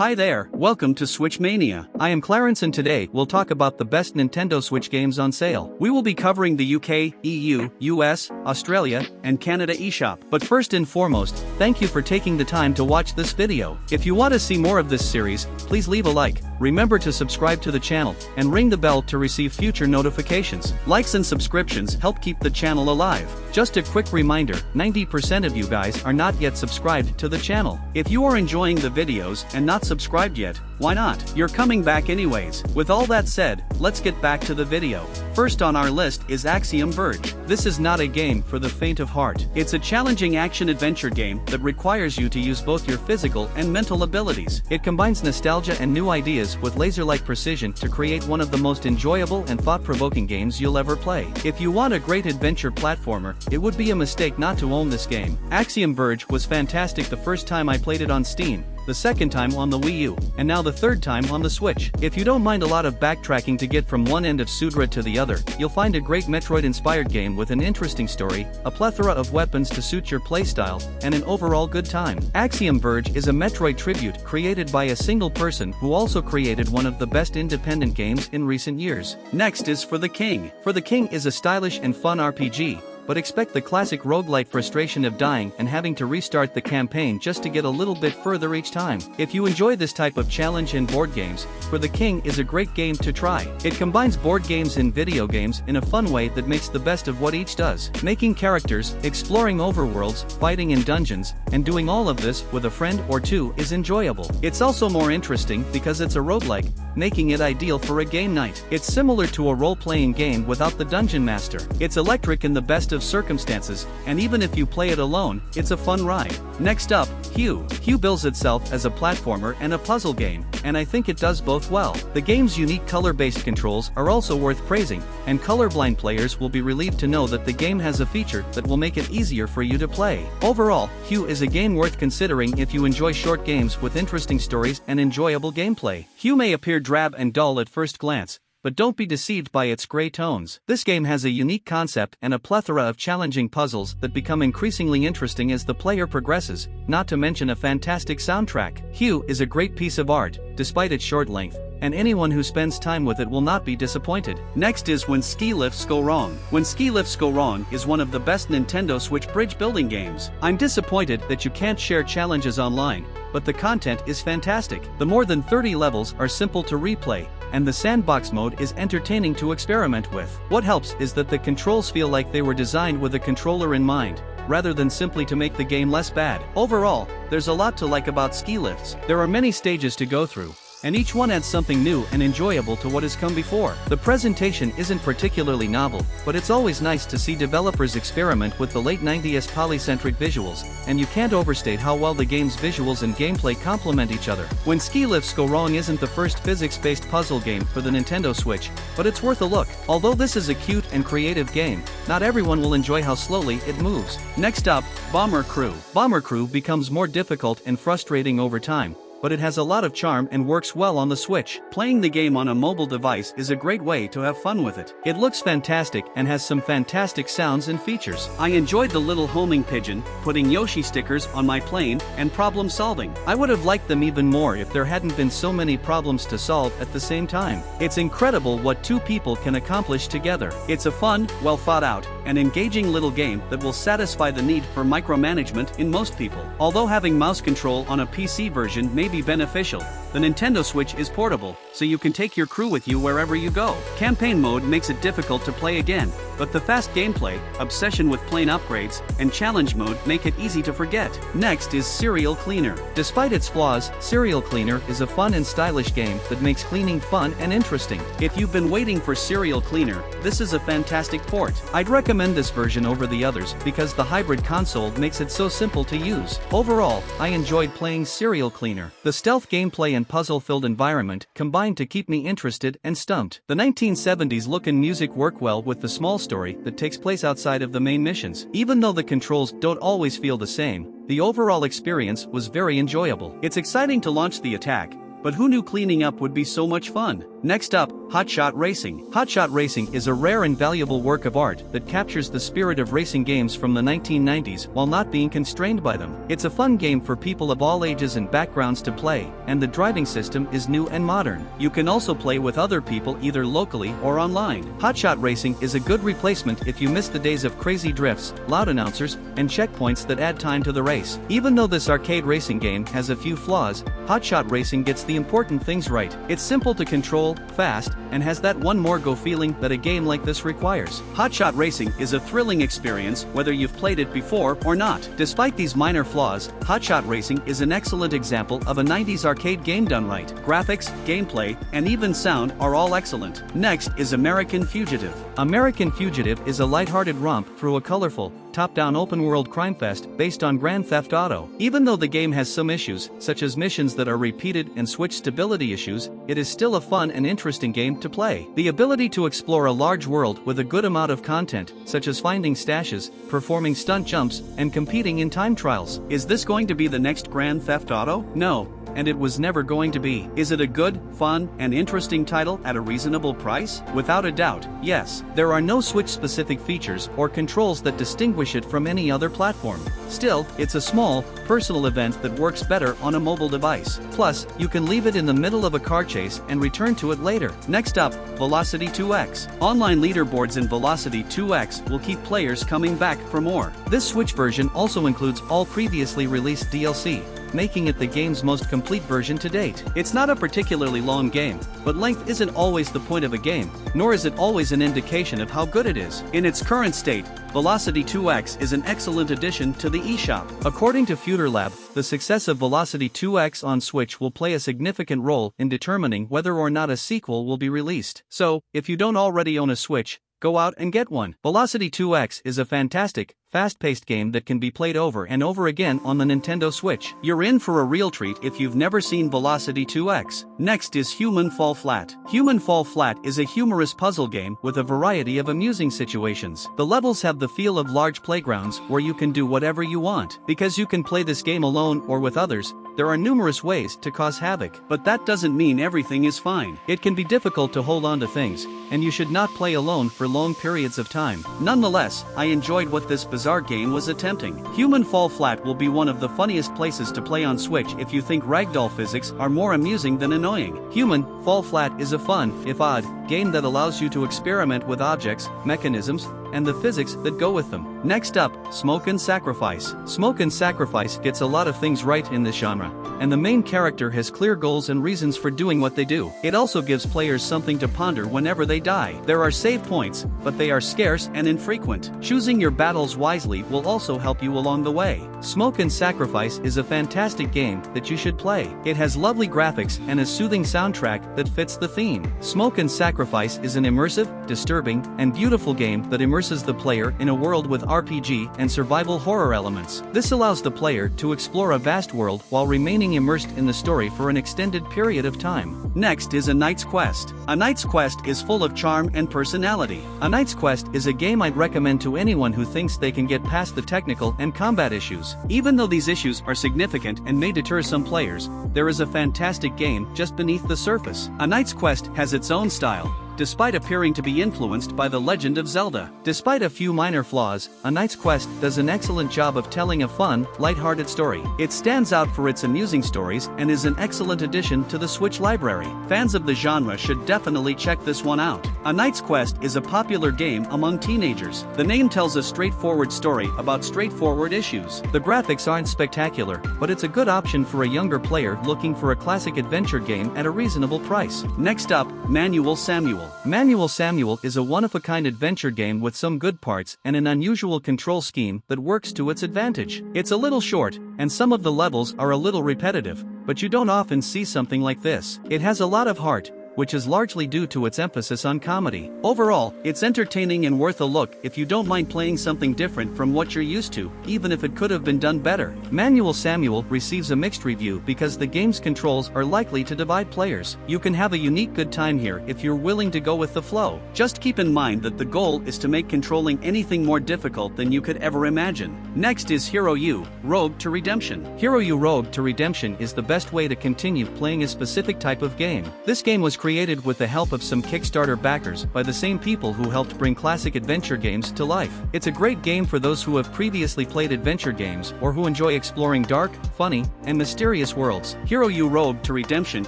Hi there, welcome to Switch Mania. I am Clarence and today we'll talk about the best Nintendo Switch games on sale. We will be covering the UK, EU, US, Australia, and Canada eShop. But first and foremost, thank you for taking the time to watch this video. If you want to see more of this series, please leave a like. Remember to subscribe to the channel and ring the bell to receive future notifications. Likes and subscriptions help keep the channel alive. Just a quick reminder, 90% of you guys are not yet subscribed to the channel. If you are enjoying the videos and not subscribed yet, why not? You're coming back anyways. With all that said, let's get back to the video. First on our list is Axiom Verge. This is not a game for the faint of heart. It's a challenging action-adventure game that requires you to use both your physical and mental abilities. It combines nostalgia and new ideas with laser-like precision to create one of the most enjoyable and thought-provoking games you'll ever play. If you want a great adventure platformer, it would be a mistake not to own this game. Axiom Verge was fantastic the first time I played it on Steam, the second time on the Wii U, and now the third time on the Switch. If you don't mind a lot of backtracking to get from one end of Sudra to the other, you'll find a great Metroid-inspired game with an interesting story, a plethora of weapons to suit your playstyle, and an overall good time. Axiom Verge is a Metroid tribute created by a single person who also created one of the best independent games in recent years. Next is For the King. For the King is a stylish and fun RPG, but expect the classic roguelike frustration of dying and having to restart the campaign just to get a little bit further each time. If you enjoy this type of challenge in board games, For the King is a great game to try. It combines board games and video games in a fun way that makes the best of what each does. Making characters, exploring overworlds, fighting in dungeons, and doing all of this with a friend or two is enjoyable. It's also more interesting because it's a roguelike, making it ideal for a game night. It's similar to a role-playing game without the dungeon master. It's electric in the best of circumstances, and even if you play it alone, it's a fun ride. Next up, Hue. Hue bills itself as a platformer and a puzzle game, and I think it does both well. The game's unique color-based controls are also worth praising, and colorblind players will be relieved to know that the game has a feature that will make it easier for you to play. Overall, Hue is a game worth considering if you enjoy short games with interesting stories and enjoyable gameplay. Hue may appear drab and dull at first glance, but don't be deceived by its gray tones. This game has a unique concept and a plethora of challenging puzzles that become increasingly interesting as the player progresses, not to mention a fantastic soundtrack. Hue is a great piece of art, despite its short length, and anyone who spends time with it will not be disappointed. Next is When Ski Lifts Go Wrong. When Ski Lifts Go Wrong is one of the best Nintendo Switch bridge building games. I'm disappointed that you can't share challenges online, but the content is fantastic. The more than 30 levels are simple to replay, and the sandbox mode is entertaining to experiment with. What helps is that the controls feel like they were designed with a controller in mind, rather than simply to make the game less bad. Overall, there's a lot to like about ski lifts. There are many stages to go through, and each one adds something new and enjoyable to what has come before. The presentation isn't particularly novel, but it's always nice to see developers experiment with the late 90s polycentric visuals, and you can't overstate how well the game's visuals and gameplay complement each other. When Ski Lifts Go Wrong isn't the first physics-based puzzle game for the Nintendo Switch, but it's worth a look. Although this is a cute and creative game, not everyone will enjoy how slowly it moves. Next up, Bomber Crew. Bomber Crew becomes more difficult and frustrating over time, but it has a lot of charm and works well on the Switch. Playing the game on a mobile device is a great way to have fun with it. It looks fantastic and has some fantastic sounds and features. I enjoyed the little homing pigeon, putting Yoshi stickers on my plane, and problem solving. I would have liked them even more if there hadn't been so many problems to solve at the same time. It's incredible what two people can accomplish together. It's a fun, well thought out, and engaging little game that will satisfy the need for micromanagement in most people. Although having mouse control on a PC version may be beneficial, the Nintendo Switch is portable, so you can take your crew with you wherever you go. Campaign mode makes it difficult to play again, but the fast gameplay, obsession with plane upgrades, and challenge mode make it easy to forget. Next is Serial Cleaner. Despite its flaws, Serial Cleaner is a fun and stylish game that makes cleaning fun and interesting. If you've been waiting for Serial Cleaner, this is a fantastic port. I'd recommend this version over the others because the hybrid console makes it so simple to use. Overall, I enjoyed playing Serial Cleaner. The stealth gameplay and puzzle-filled environment combined to keep me interested and stumped. The 1970s look and music work well with the small story that takes place outside of the main missions. Even though the controls don't always feel the same, the overall experience was very enjoyable. It's exciting to launch the attack, but who knew cleaning up would be so much fun? Next up, Hotshot Racing. Hotshot Racing is a rare and valuable work of art that captures the spirit of racing games from the 1990s while not being constrained by them. It's a fun game for people of all ages and backgrounds to play, and the driving system is new and modern. You can also play with other people either locally or online. Hotshot Racing is a good replacement if you miss the days of crazy drifts, loud announcers, and checkpoints that add time to the race. Even though this arcade racing game has a few flaws, Hotshot Racing gets the important things right. It's simple to control, fast, and has that one more go feeling that a game like this requires. Hotshot Racing is a thrilling experience whether you've played it before or not. Despite these minor flaws, Hotshot Racing is an excellent example of a 90s arcade game done right. Graphics, gameplay, and even sound are all excellent. Next is American Fugitive. American Fugitive is a lighthearted romp through a colorful, top-down open-world crime fest based on Grand Theft Auto. Even though the game has some issues, such as missions that are repeated and switch stability issues, it is still a fun and interesting game to play. The ability to explore a large world with a good amount of content, such as finding stashes, performing stunt jumps, and competing in time trials. Is this going to be the next Grand Theft Auto? No. And it was never going to be. Is it a good, fun, and interesting title at a reasonable price? Without a doubt, yes. There are no Switch-specific features or controls that distinguish it from any other platform. Still, it's a small, personal event that works better on a mobile device. Plus, you can leave it in the middle of a car chase and return to it later. Next up, Velocity 2X. Online leaderboards in Velocity 2X will keep players coming back for more. This Switch version also includes all previously released DLC, making it the game's most complete version to date. It's not a particularly long game, but length isn't always the point of a game, nor is it always an indication of how good it is. In its current state, Velocity 2X is an excellent addition to the eShop. According to FutureLab, the success of Velocity 2X on Switch will play a significant role in determining whether or not a sequel will be released. So, if you don't already own a Switch, go out and get one. Velocity 2X is a fantastic, fast-paced game that can be played over and over again on the Nintendo Switch. You're in for a real treat if you've never seen Velocity 2X. Next is Human Fall Flat. Human Fall Flat is a humorous puzzle game with a variety of amusing situations. The levels have the feel of large playgrounds where you can do whatever you want. Because you can play this game alone or with others, there are numerous ways to cause havoc. But that doesn't mean everything is fine. It can be difficult to hold on to things, and you should not play alone for long periods of time. Nonetheless, I enjoyed what this bizarre game was attempting. Human Fall Flat will be one of the funniest places to play on Switch if you think ragdoll physics are more amusing than annoying. Human Fall Flat is a fun, if odd, game that allows you to experiment with objects, mechanisms, and the physics that go with them. Next up, Smoke and Sacrifice. Smoke and Sacrifice gets a lot of things right in this genre, and the main character has clear goals and reasons for doing what they do. It also gives players something to ponder whenever they die. There are save points, but they are scarce and infrequent. Choosing your battles wisely will also help you along the way. Smoke and Sacrifice is a fantastic game that you should play. It has lovely graphics and a soothing soundtrack that fits the theme. Smoke and Sacrifice is an immersive, disturbing, and beautiful game that immerses the player in a world with RPG and survival horror elements. This allows the player to explore a vast world while remaining immersed in the story for an extended period of time. Next is A Knight's Quest. A Knight's Quest is full of charm and personality. A Knight's Quest is a game I'd recommend to anyone who thinks they can get past the technical and combat issues. Even though these issues are significant and may deter some players, there is a fantastic game just beneath the surface. A Knight's Quest has its own style, despite appearing to be influenced by The Legend of Zelda. Despite a few minor flaws, A Knight's Quest does an excellent job of telling a fun, lighthearted story. It stands out for its amusing stories and is an excellent addition to the Switch library. Fans of the genre should definitely check this one out. A Knight's Quest is a popular game among teenagers. The name tells a straightforward story about straightforward issues. The graphics aren't spectacular, but it's a good option for a younger player looking for a classic adventure game at a reasonable price. Next up, Manual Samuel. Manual Samuel is a one-of-a-kind adventure game with some good parts and an unusual control scheme that works to its advantage. It's a little short, and some of the levels are a little repetitive, but you don't often see something like this. It has a lot of heart, which is largely due to its emphasis on comedy. Overall, it's entertaining and worth a look if you don't mind playing something different from what you're used to, even if it could have been done better. Manual Samuel receives a mixed review because the game's controls are likely to divide players. You can have a unique good time here if you're willing to go with the flow. Just keep in mind that the goal is to make controlling anything more difficult than you could ever imagine. Next is Hero U, Road to Redemption. Hero U Road to Redemption is the best way to continue playing a specific type of game. This game was created created with the help of some Kickstarter backers by the same people who helped bring classic adventure games to life. It's a great game for those who have previously played adventure games or who enjoy exploring dark, funny, and mysterious worlds. Hero U Road to Redemption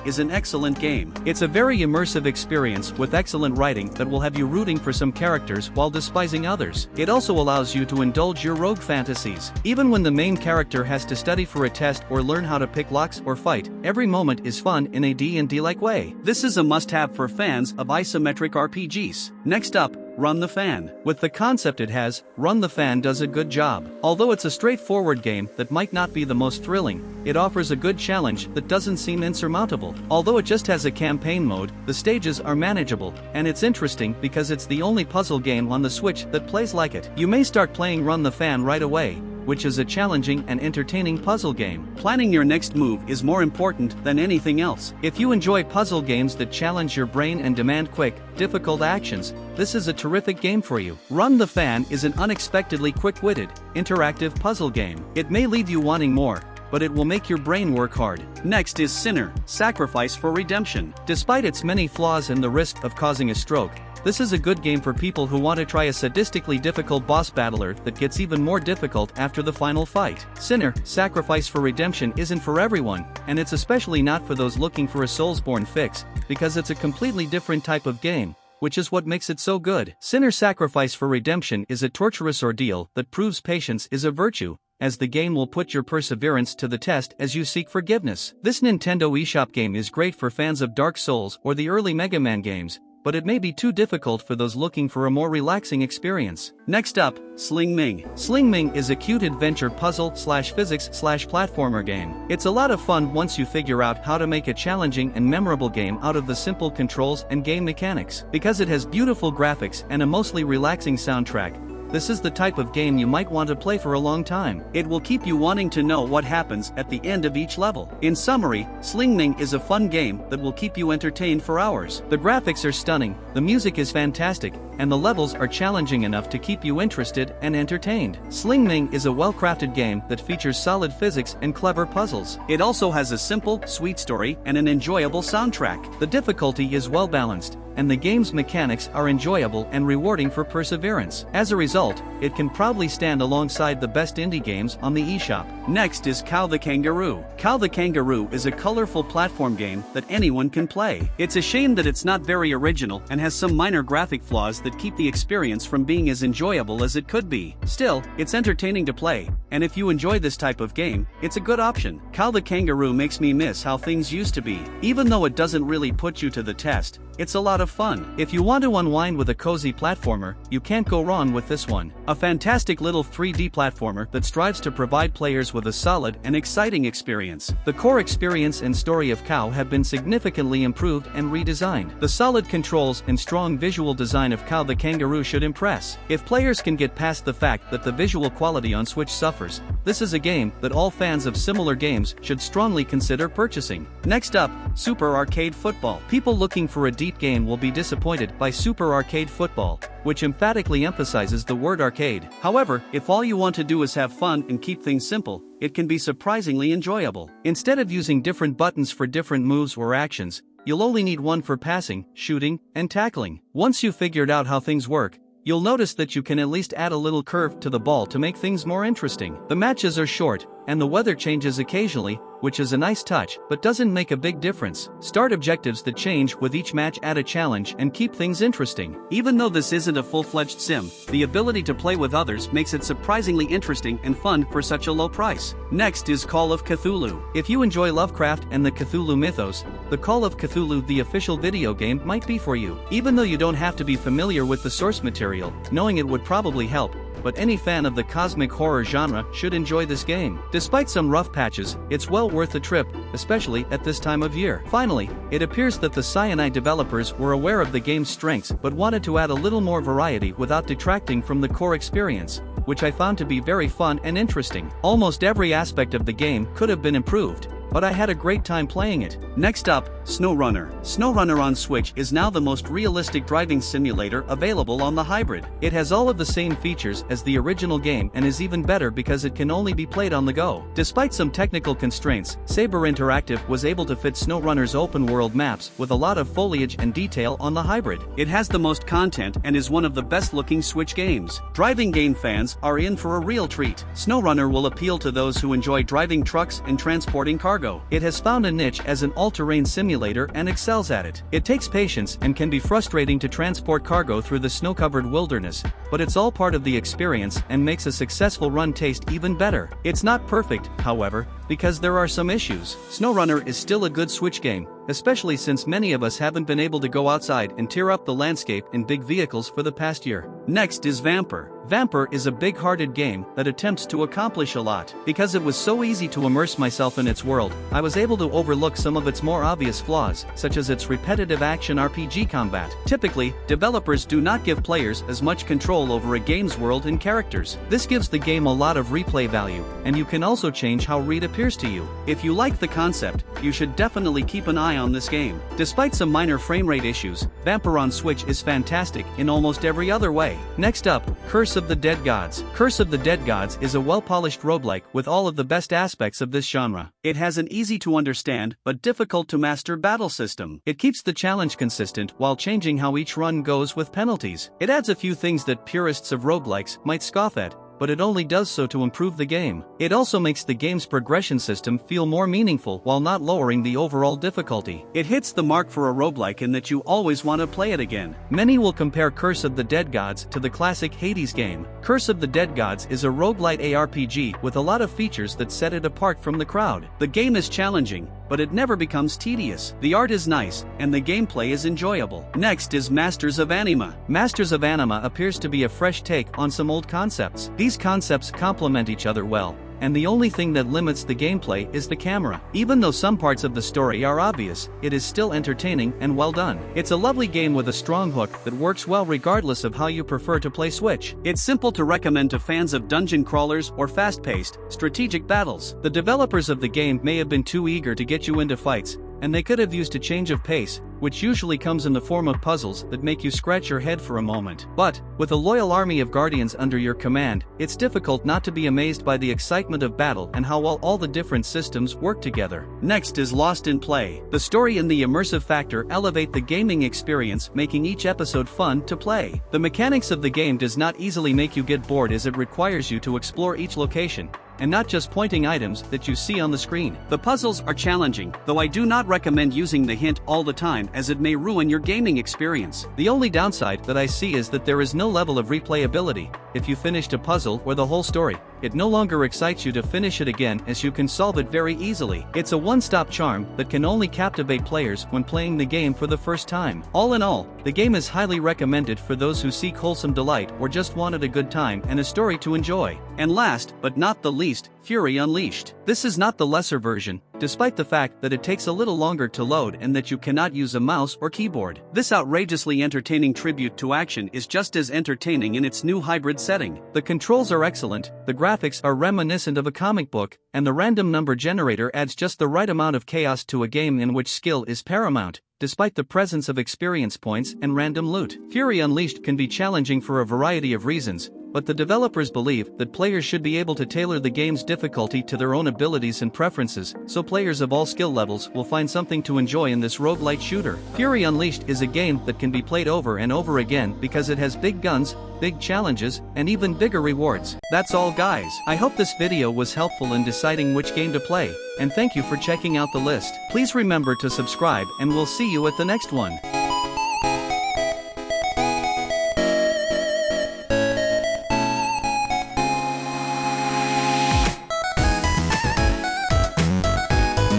is an excellent game. It's a very immersive experience with excellent writing that will have you rooting for some characters while despising others. It also allows you to indulge your rogue fantasies. Even when the main character has to study for a test or learn how to pick locks or fight, every moment is fun in a D&D-like way. This is a must-have for fans of isometric RPGs. Next up, Run the Fan. With the concept it has, Run the Fan does a good job. Although it's a straightforward game that might not be the most thrilling, it offers a good challenge that doesn't seem insurmountable. Although it just has a campaign mode, the stages are manageable, and it's interesting because it's the only puzzle game on the Switch that plays like it. You may start playing Run the Fan right away, which is a challenging and entertaining puzzle game. Planning your next move is more important than anything else. If you enjoy puzzle games that challenge your brain and demand quick, difficult actions, this is a terrific game for you. Run the Fan is an unexpectedly quick-witted, interactive puzzle game. It may leave you wanting more, but it will make your brain work hard. Next is Sinner, Sacrifice for Redemption. Despite its many flaws and the risk of causing a stroke, this is a good game for people who want to try a sadistically difficult boss battler that gets even more difficult after the final fight. Sinner, Sacrifice for Redemption isn't for everyone, and it's especially not for those looking for a Soulsborne fix, because it's a completely different type of game, which is what makes it so good. Sinner Sacrifice for Redemption is a torturous ordeal that proves patience is a virtue, as the game will put your perseverance to the test as you seek forgiveness. This Nintendo eShop game is great for fans of Dark Souls or the early Mega Man games, but it may be too difficult for those looking for a more relaxing experience. Next up, Sling Ming. Sling Ming is a cute adventure puzzle/physics/platformer game. It's a lot of fun once you figure out how to make a challenging and memorable game out of the simple controls and game mechanics. Because it has beautiful graphics and a mostly relaxing soundtrack, this is the type of game you might want to play for a long time. It will keep you wanting to know what happens at the end of each level. In summary, Sling Ming is a fun game that will keep you entertained for hours. The graphics are stunning, the music is fantastic, and the levels are challenging enough to keep you interested and entertained. Sling Ming is a well-crafted game that features solid physics and clever puzzles. It also has a simple, sweet story and an enjoyable soundtrack. The difficulty is well balanced, and the game's mechanics are enjoyable and rewarding for perseverance. As a result, it can proudly stand alongside the best indie games on the eShop. Next is Kao the Kangaroo. Kao the Kangaroo is a colorful platform game that anyone can play. It's a shame that it's not very original and has some minor graphic flaws that keep the experience from being as enjoyable as it could be. Still, it's entertaining to play, and if you enjoy this type of game, it's a good option. Kao the Kangaroo makes me miss how things used to be. Even though it doesn't really put you to the test, it's a lot of fun. If you want to unwind with a cozy platformer, you can't go wrong with this one. A fantastic little 3D platformer that strives to provide players with a solid and exciting experience. The core experience and story of Kao have been significantly improved and redesigned. The solid controls and strong visual design of Kao the Kangaroo should impress. If players can get past the fact that the visual quality on Switch suffers, this is a game that all fans of similar games should strongly consider purchasing. Next up, Super Arcade Football. People looking for a deep game will be disappointed by Super Arcade Football, which emphatically emphasizes the word arcade. However, if all you want to do is have fun and keep things simple, it can be surprisingly enjoyable. Instead of using different buttons for different moves or actions, you'll only need one for passing, shooting, and tackling. Once you've figured out how things work, you'll notice that you can at least add a little curve to the ball to make things more interesting. The matches are short, and the weather changes occasionally, which is a nice touch, but doesn't make a big difference. Start objectives that change with each match add a challenge and keep things interesting. Even though this isn't a full-fledged sim, the ability to play with others makes it surprisingly interesting and fun for such a low price. Next is Call of Cthulhu. If you enjoy Lovecraft and the Cthulhu mythos, the Call of Cthulhu the official video game might be for you. Even though you don't have to be familiar with the source material, knowing it would probably help, but any fan of the cosmic horror genre should enjoy this game. Despite some rough patches, it's well worth the trip, especially at this time of year. Finally, it appears that the Cyanide developers were aware of the game's strengths but wanted to add a little more variety without detracting from the core experience, which I found to be very fun and interesting. Almost every aspect of the game could have been improved, but I had a great time playing it. Next up, SnowRunner. SnowRunner on Switch is now the most realistic driving simulator available on the hybrid. It has all of the same features as the original game and is even better because it can only be played on the go. Despite some technical constraints, Saber Interactive was able to fit SnowRunner's open-world maps with a lot of foliage and detail on the hybrid. It has the most content and is one of the best-looking Switch games. Driving game fans are in for a real treat. SnowRunner will appeal to those who enjoy driving trucks and transporting cargo. It has found a niche as an all-terrain simulator and excels at it. It takes patience and can be frustrating to transport cargo through the snow-covered wilderness, but it's all part of the experience and makes a successful run taste even better. It's not perfect, however, because there are some issues. SnowRunner is still a good Switch game, especially since many of us haven't been able to go outside and tear up the landscape in big vehicles for the past year. Next is VAMPYR. VAMPYR is a big-hearted game that attempts to accomplish a lot. Because it was so easy to immerse myself in its world, I was able to overlook some of its more obvious flaws, such as its repetitive action RPG combat. Typically, developers do not give players as much control over a game's world and characters. This gives the game a lot of replay value, and you can also change how Reed appears to you. If you like the concept, you should definitely keep an eye on this game. Despite some minor frame rate issues, VAMPYR on Switch is fantastic in almost every other way. Next up, Curse of the Dead Gods. Curse of the Dead Gods is a well-polished roguelike with all of the best aspects of this genre. It has an easy-to-understand but difficult-to-master battle system. It keeps the challenge consistent while changing how each run goes with penalties. It adds a few things that purists of roguelikes might scoff at, but it only does so to improve the game. It also makes the game's progression system feel more meaningful while not lowering the overall difficulty. It hits the mark for a roguelike in that you always want to play it again. Many will compare Curse of the Dead Gods to the classic Hades game. Curse of the Dead Gods is a roguelite ARPG with a lot of features that set it apart from the crowd. The game is challenging, but it never becomes tedious. The art is nice, and the gameplay is enjoyable. Next is Masters of Anima. Masters of Anima appears to be a fresh take on some old concepts. These concepts complement each other well, and the only thing that limits the gameplay is the camera. Even though some parts of the story are obvious, it is still entertaining and well done. It's a lovely game with a strong hook that works well regardless of how you prefer to play Switch. It's simple to recommend to fans of dungeon crawlers or fast-paced, strategic battles. The developers of the game may have been too eager to get you into fights, and they could have used a change of pace, which usually comes in the form of puzzles that make you scratch your head for a moment. But, with a loyal army of guardians under your command, it's difficult not to be amazed by the excitement of battle and how well all the different systems work together. Next is Lost in Play. The story and the immersive factor elevate the gaming experience, making each episode fun to play. The mechanics of the game does not easily make you get bored as it requires you to explore each location, and not just pointing items that you see on the screen. The puzzles are challenging, though I do not recommend using the hint all the time as it may ruin your gaming experience. The only downside that I see is that there is no level of replayability. If you finished a puzzle or the whole story, it no longer excites you to finish it again as you can solve it very easily. It's a one-stop charm that can only captivate players when playing the game for the first time. All in all, the game is highly recommended for those who seek wholesome delight or just wanted a good time and a story to enjoy. And last, but not the least, Fury Unleashed. This is not the lesser version, despite the fact that it takes a little longer to load and that you cannot use a mouse or keyboard. This outrageously entertaining tribute to action is just as entertaining in its new hybrid setting. The controls are excellent, the graphics are reminiscent of a comic book, and the random number generator adds just the right amount of chaos to a game in which skill is paramount, despite the presence of experience points and random loot. Fury Unleashed can be challenging for a variety of reasons, but the developers believe that players should be able to tailor the game's difficulty to their own abilities and preferences, so players of all skill levels will find something to enjoy in this roguelite shooter. Fury Unleashed is a game that can be played over and over again because it has big guns, big challenges, and even bigger rewards. That's all guys. I hope this video was helpful in deciding which game to play, and thank you for checking out the list. Please remember to subscribe and we'll see you at the next one.